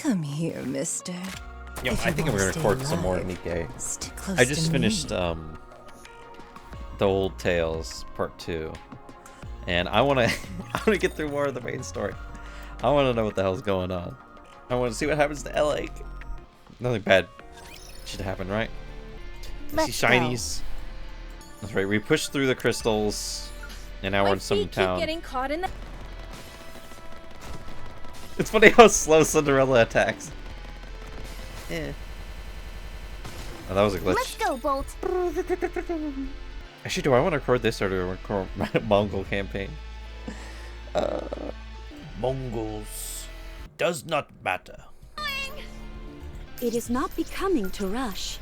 Come here, mister. Yo, I think I'm gonna record some more Nikke. I just finished the Old Tales Part 2, and I wanna get through more of the main story. I wanna know what the hell's going on. I wanna see what happens to Elegg. Nothing bad should happen, right? I see shinies. That's right. We pushed through the crystals, and now we're in some town. Keep getting caught in the... It's funny how slow Cinderella attacks. Yeah. Oh, that was a glitch. Let's go, Bolt. Actually, do I want to record this or do I record my Mongol campaign? Mongols does not matter. It is not becoming to rush.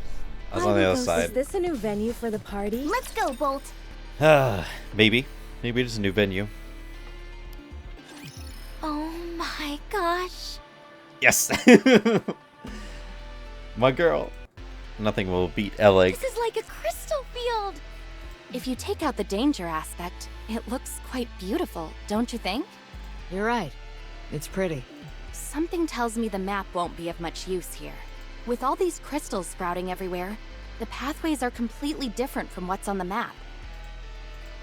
I was on the other side. Is this a new venue for the party? Let's go, Bolt. Maybe. Maybe it's a new venue. Oh my gosh. Yes! My girl. Nothing will beat Elegg. This is like a crystal field. If you take out the danger aspect, it looks quite beautiful, don't you think? You're right. It's pretty. Something tells me the map won't be of much use here. With all these crystals sprouting everywhere, the pathways are completely different from what's on the map.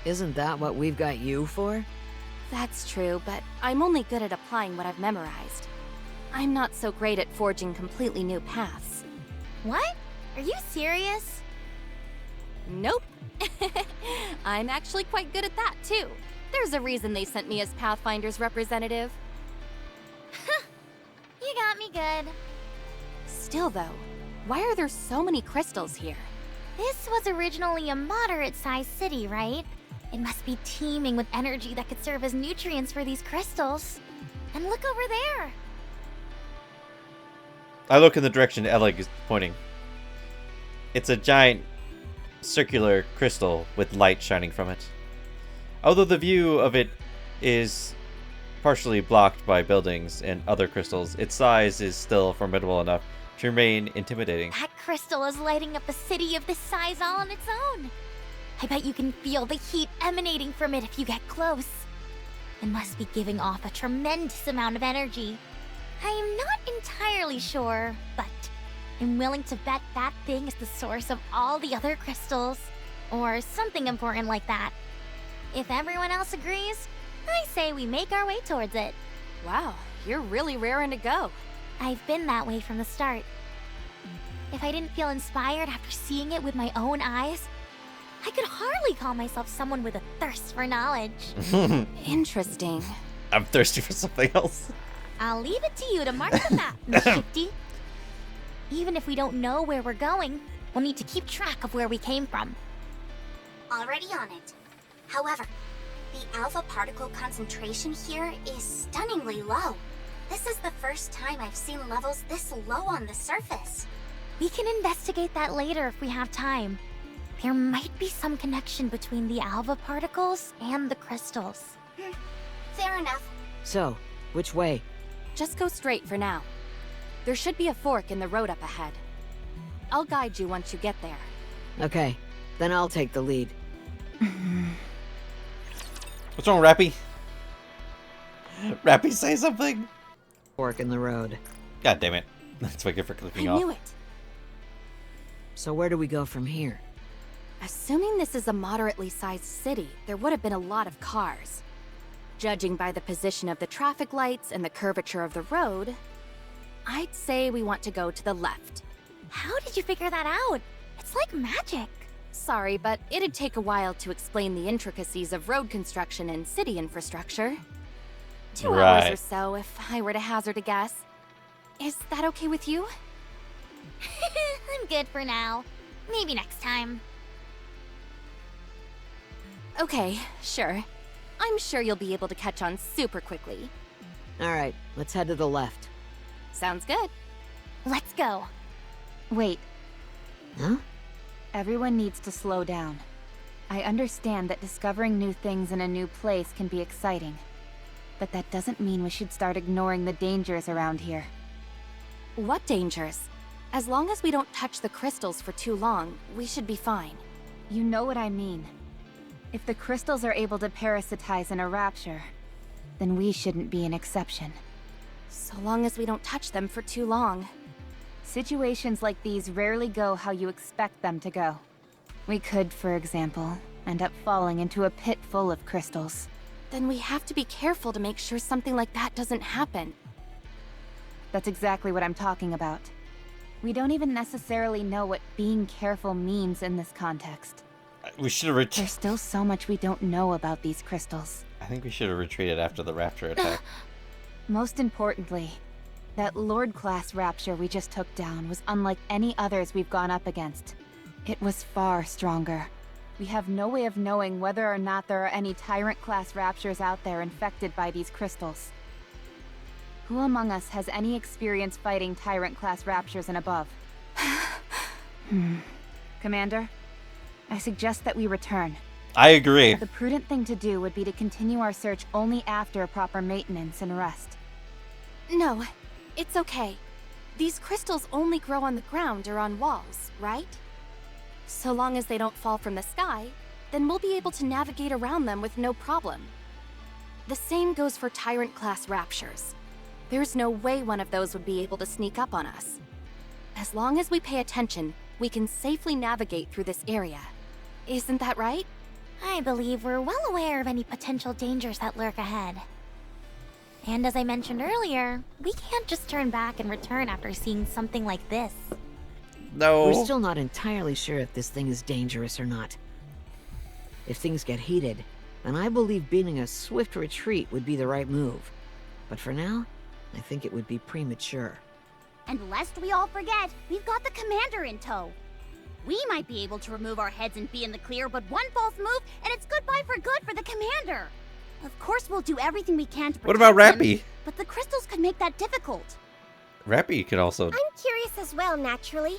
Isn't that what we've got you for? That's true, but I'm only good at applying what I've memorized. I'm not so great at forging completely new paths. What? Are you serious? Nope. I'm actually quite good at that, too. There's a reason they sent me as Pathfinder's representative. You got me good. Still, though, why are there so many crystals here? This was originally a moderate-sized city, right? It must be teeming with energy that could serve as nutrients for these crystals. And look over there. I look in the direction Elegg is pointing. It's a giant circular crystal with light shining from it. Although the view of it is partially blocked by buildings and other crystals, its size is still formidable enough to remain intimidating. That crystal is lighting up a city of this size all on its own. I bet you can feel the heat emanating from it if you get close. It must be giving off a tremendous amount of energy. I am not entirely sure, but I'm willing to bet that thing is the source of all the other crystals, or something important like that. If everyone else agrees, I say we make our way towards it. Wow, you're really raring to go. I've been that way from the start. If I didn't feel inspired after seeing it with my own eyes, I could hardly call myself someone with a thirst for knowledge. Interesting. I'm thirsty for something else. I'll leave it to you to mark the map, Miss Shifty. Even if we don't know where we're going, we'll need to keep track of where we came from. Already on it. However, the alpha particle concentration here is stunningly low. This is the first time I've seen levels this low on the surface. We can investigate that later if we have time. There might be some connection between the alpha particles and the crystals. Fair enough. So, which way? Just go straight for now. There should be a fork in the road up ahead. I'll guide you once you get there. Okay, then I'll take the lead. What's wrong, Rappy? Rappy, say something! Fork in the road. God damn it. That's what I get for clicking off. I knew it! So where do we go from here? Assuming this is a moderately sized city, there would have been a lot of cars. Judging by the position of the traffic lights and the curvature of the road, I'd say we want to go to the left. How did you figure that out? It's like magic. Sorry, but it'd take a while to explain the intricacies of road construction and city infrastructure. 2 hours or so, if I were to hazard a guess. Is that okay with you? I'm good for now. Maybe next time. Okay, sure. I'm sure you'll be able to catch on super quickly. Alright, let's head to the left. Sounds good. Let's go. Wait, Huh? everyone needs to slow down. I understand that discovering new things in a new place can be exciting, but that doesn't mean we should start ignoring the dangers around here. What dangers? As long as we don't touch the crystals for too long, we should be fine. You know what I mean. If the crystals are able to parasitize in a rapture, then we shouldn't be an exception. So long as we don't touch them for too long. Situations like these rarely go how you expect them to go. We could, for example, end up falling into a pit full of crystals. Then we have to be careful to make sure something like that doesn't happen. That's exactly what I'm talking about. We don't even necessarily know what being careful means in this context. We should have There's still so much we don't know about these crystals. I think we should have retreated after the rapture attack. Most importantly, that Lord-class rapture we just took down was unlike any others we've gone up against. It was far stronger. We have no way of knowing whether or not there are any Tyrant-class raptures out there infected by these crystals. Who among us has any experience fighting Tyrant-class raptures and above? Commander, I suggest that we return. I agree. The prudent thing to do would be to continue our search only after proper maintenance and rest. No, it's okay. These crystals only grow on the ground or on walls, right? So long as they don't fall from the sky, then we'll be able to navigate around them with no problem. The same goes for Tyrant-class raptures. There's no way one of those would be able to sneak up on us. As long as we pay attention, we can safely navigate through this area. Isn't that right? I believe we're well aware of any potential dangers that lurk ahead. And as I mentioned earlier, we can't just turn back and return after seeing something like this. No. We're still not entirely sure if this thing is dangerous or not. If things get heated, then I believe beating a swift retreat would be the right move. But for now, I think it would be premature. And lest we all forget, we've got the commander in tow. We might be able to remove our heads and be in the clear, but one false move, and it's goodbye for good for the commander. Of course, we'll do everything we can to protect What about him, Rappy? but the crystals could make that difficult. Rappy could also... I'm curious as well, naturally.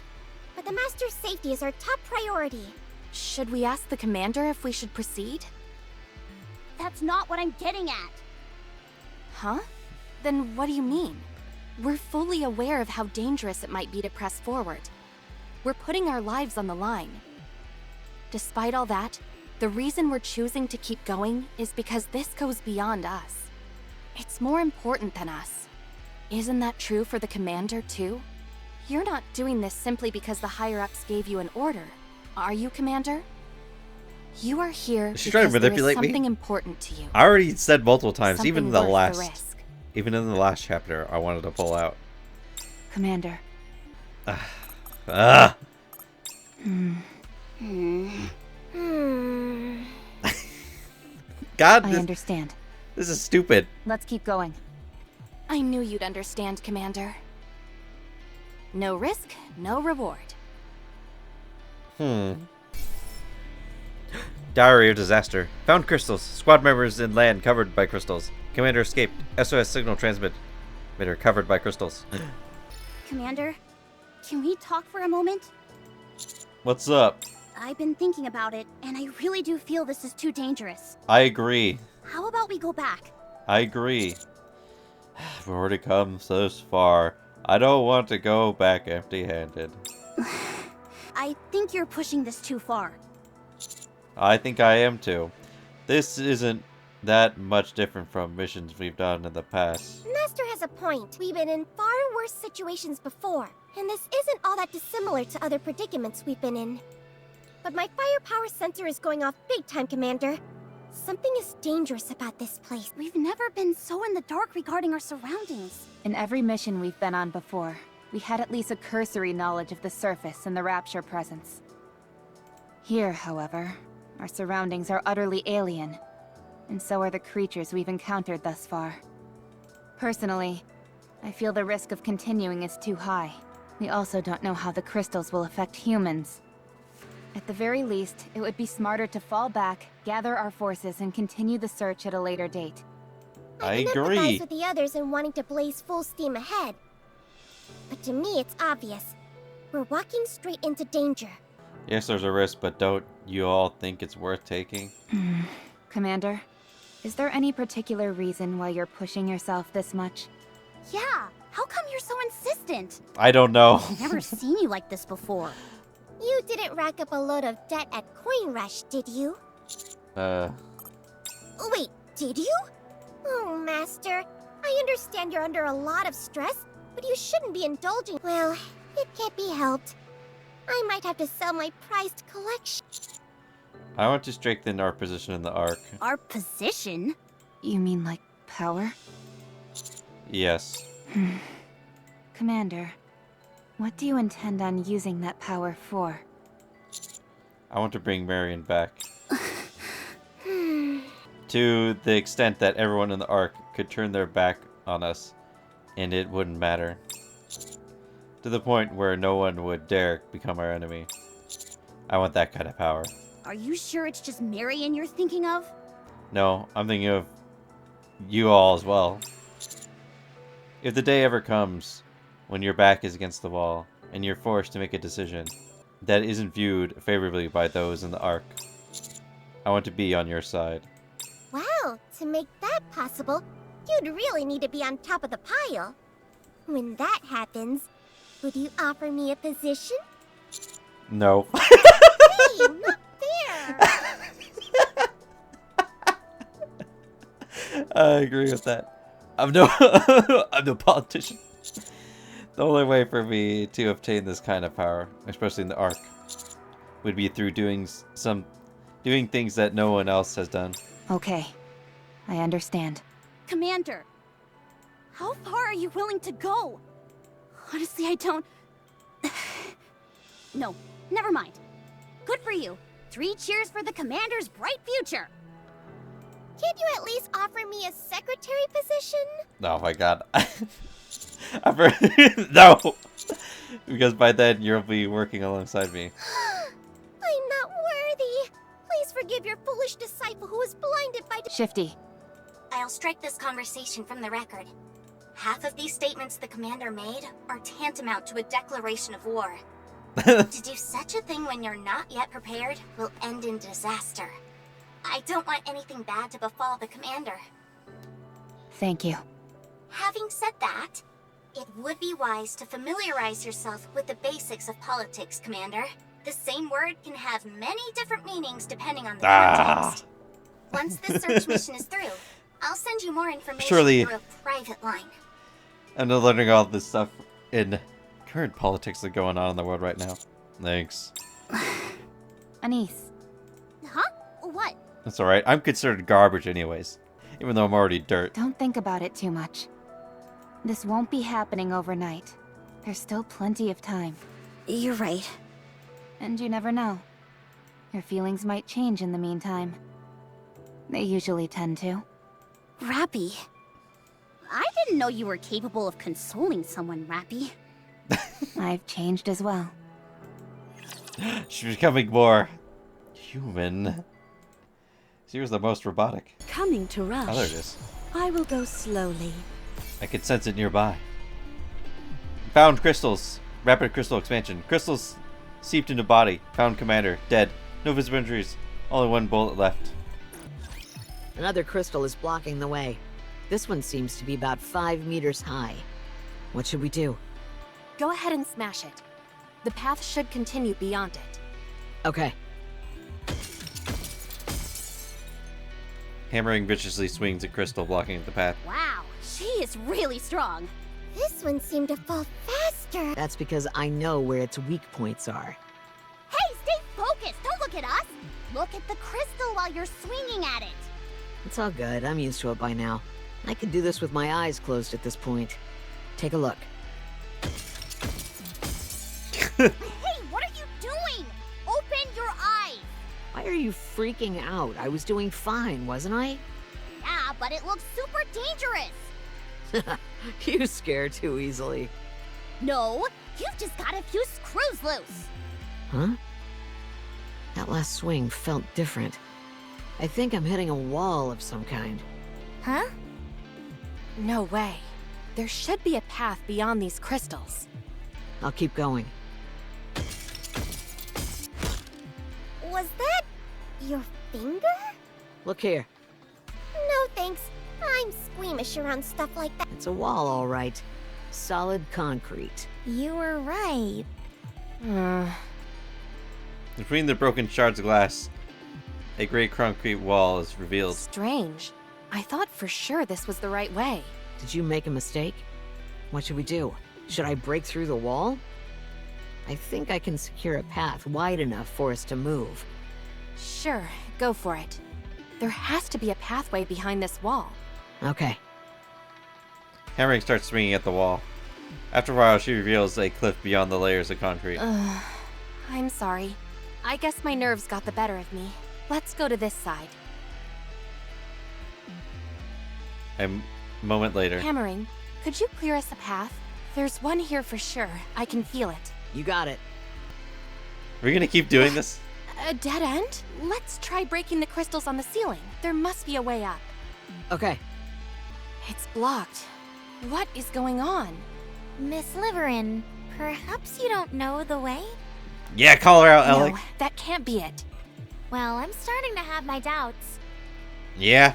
But the Master's safety is our top priority. Should we ask the commander if we should proceed? That's not what I'm getting at. Huh? Then what do you mean? We're fully aware of how dangerous it might be to press forward. We're putting our lives on the line. Despite all that, the reason we're choosing to keep going is because this goes beyond us. It's more important than us. Isn't that true for the commander, too? You're not doing this simply because the higher-ups gave you an order, are you, Commander? You are here Is she trying to because there is manipulate me? something important to you. I already said multiple times, even in the Something worth the last... risk. Even in the last chapter, I wanted to pull out. Commander. Ah! God, I this, understand. this is stupid. Let's keep going. I knew you'd understand, Commander. No risk, no reward. Diary of disaster. Found crystals. Squad members in land covered by crystals. Commander escaped. SOS signal transmitter covered by crystals. Commander, can we talk for a moment? What's up? I've been thinking about it, and I really do feel this is too dangerous. I agree. How about we go back? I agree. We've already come this far. I don't want to go back empty-handed. I think you're pushing this too far. I think I am too. This isn't that much different from missions we've done in the past. Master has a point. We've been in far worse situations before, and this isn't all that dissimilar to other predicaments we've been in. But my firepower sensor is going off big time, Commander. Something is dangerous about this place. We've never been so in the dark regarding our surroundings. In every mission we've been on before, we had at least a cursory knowledge of the surface and the Rapture presence. Here, however, our surroundings are utterly alien, and so are the creatures we've encountered thus far. Personally, I feel the risk of continuing is too high. We also don't know how the crystals will affect humans. At the very least, it would be smarter to fall back, gather our forces, and continue the search at a later date. I can agree. empathize with the others in wanting to blaze full steam ahead. But to me, it's obvious. We're walking straight into danger. Yes, there's a risk, but don't you all think it's worth taking? Commander, is there any particular reason why you're pushing yourself this much? Yeah, how come you're so insistent? I don't know. I've never seen you like this before. You didn't rack up a load of debt at Coin Rush, did you? Wait, did you? Oh, Master, I understand you're under a lot of stress, but you shouldn't be indulging. Well, it can't be helped. I might have to sell my prized collection. I want to strengthen our position in the Ark. Our position? You mean like power? Yes. Commander, what do you intend on using that power for? I want to bring Marion back. To the extent that everyone in the Ark could turn their back on us, and it wouldn't matter. To the point where no one would dare become our enemy. I want that kind of power. Are you sure it's just Marion you're thinking of? No, I'm thinking of you all as well. If the day ever comes when your back is against the wall, and you're forced to make a decision that isn't viewed favorably by those in the Ark, I want to be on your side. Wow, to make that possible, you'd really need to be on top of the pile. When that happens, would you offer me a position? No. Hey, not fair! I agree with that. I'm no I'm no politician. The only way for me to obtain this kind of power, especially in the Ark, would be through doing things that no one else has done. Okay, I understand. Commander, how far are you willing to go? Honestly, I don't... No, never mind. Good for you. 3 cheers for the Commander's bright future. Can't you at least offer me a secretary position? Oh my god. I've heard... No! Because by then you'll be working alongside me. I'm not worthy. Please forgive your foolish disciple who was blinded by... Shifty. I'll strike this conversation from the record. Half of these statements the commander made are tantamount to a declaration of war. To do such a thing when you're not yet prepared will end in disaster. I don't want anything bad to befall the commander. Thank you. Having said that, it would be wise to familiarize yourself with the basics of politics, Commander. The same word can have many different meanings depending on the context. Once the search mission is through, I'll send you more information through a private line. I'm not learning all this stuff in current politics that are going on in the world right now. Thanks. Anise. Huh? What? That's alright. I'm considered garbage anyways. Even though I'm already dirt. Don't think about it too much. This won't be happening overnight. There's still plenty of time. You're right. And you never know. Your feelings might change in the meantime. They usually tend to. Rappy. I didn't know you were capable of consoling someone, Rappy. I've changed as well. She's becoming more human. She was the most robotic. Coming to rush. Oh, there it is. I will go slowly. I could sense it nearby. Found crystals. Rapid crystal expansion. Crystals seeped into body. Found commander. Dead. No visible injuries. Only 1 bullet left. Another crystal is blocking the way. This one seems to be about 5 meters high. What should we do? Go ahead and smash it. The path should continue beyond it. Okay. Hammering viciously swings at crystal, blocking the path. Wow, she is really strong. This one seemed to fall faster. That's because I know where its weak points are. Hey, stay focused. Don't look at us. Look at the crystal while you're swinging at it. It's all good. I'm used to it by now. I could do this with my eyes closed at this point. Take a look. Hey, what are you doing? Open your eyes. Why are you freaking out? I was doing fine, wasn't I? Yeah, but it looks super dangerous. You scare too easily. No, you've just got a few screws loose. Huh? That last swing felt different. I think I'm hitting a wall of some kind. Huh? No way. There should be a path beyond these crystals. I'll keep going. Was that your finger? Look here. No thanks. I'm squeamish around stuff like that. It's a wall, all right. Solid concrete. You were right. Between the broken shards of glass, a gray concrete wall is revealed. Strange. I thought for sure this was the right way. Did you make a mistake? What should we do? Should I break through the wall? I think I can secure a path wide enough for us to move. Sure, go for it. There has to be a pathway behind this wall. Okay. Hammering starts swinging at the wall. After a while, she reveals a cliff beyond the layers of concrete. I'm sorry. I guess my nerves got the better of me. Let's go to this side. A moment later. Hammering, could you clear us a path? There's one here for sure. I can feel it. You got it. Are we gonna keep doing this? A dead end? Let's try breaking the crystals on the ceiling. There must be a way up. Okay. It's blocked. What is going on? Miss Liveryin, perhaps you don't know the way? Yeah, call her out, Elegg. No, that can't be it. Well, I'm starting to have my doubts. Yeah.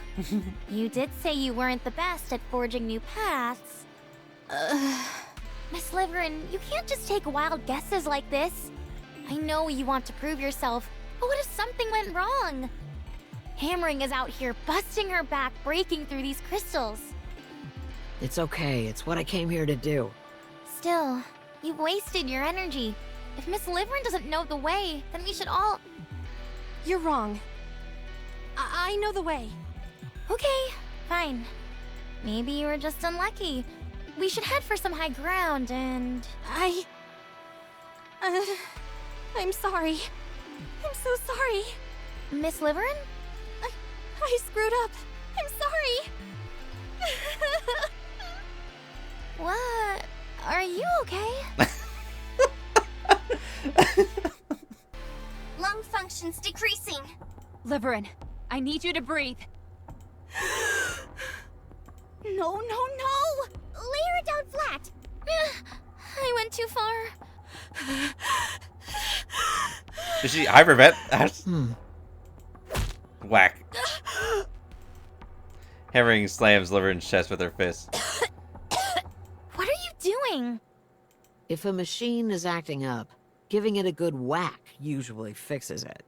You did say you weren't the best at forging new paths. Miss Liveryin, you can't just take wild guesses like this. I know you want to prove yourself, but what if something went wrong? Hammering is out here busting her back, breaking through these crystals. It's okay. It's what I came here to do. Still, you've wasted your energy. If Miss Liveryin doesn't know the way, then we should all... You're wrong. I know the way. Okay, fine. Maybe you were just unlucky. We should head for some high ground and... I'm sorry. I'm so sorry. Miss Liveryin? I screwed up. I'm sorry. What? Are you okay? Lung function's decreasing. Liveryin, I need you to breathe. No, no, no! Lay her down flat. I went too far. Is she hypervet? Whack. Hammering slams Liveryin's chest with her fist. What are you doing? If a machine is acting up, giving it a good whack usually fixes it.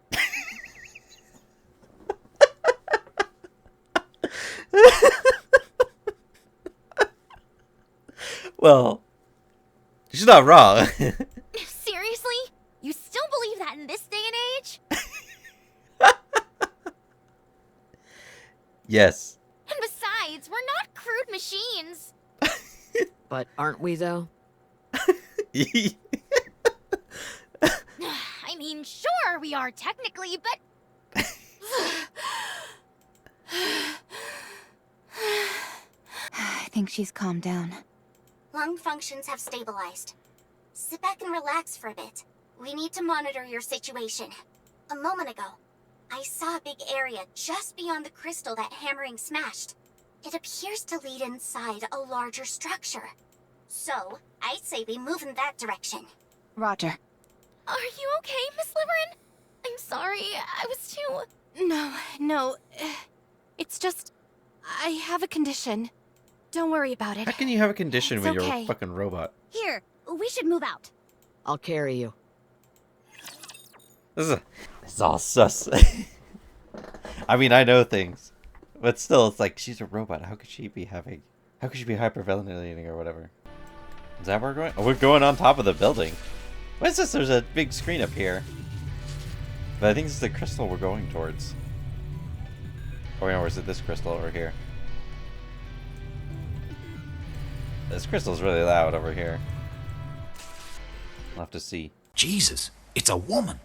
Well, she's not wrong. Seriously? You still believe that in this day and age? Yes. And besides, we're not crude machines. But aren't we, though? I mean, sure, we are technically, but... I think she's calmed down. Lung functions have stabilized. Sit back and relax for a bit. We need to monitor your situation. A moment ago, I saw a big area just beyond the crystal that Hammering smashed. It appears to lead inside a larger structure. So, I'd say we move in that direction. Roger. Are you okay, Miss Liveryin? I'm sorry, I was too... No. It's just... I have a condition. Don't worry about it. How can you have a condition when you're okay. a fucking robot? Here, we should move out. I'll carry you. This is all sus. I mean, I know things. But still, it's like, she's a robot. How could she be hyperventilating or whatever? Is that where we're going? Oh, we're going on top of the building. What is this? There's a big screen up here. But I think this is the crystal we're going towards. Or no, or is it this crystal over here? This crystal's really loud over here. I'll have to see. Jesus, it's a woman.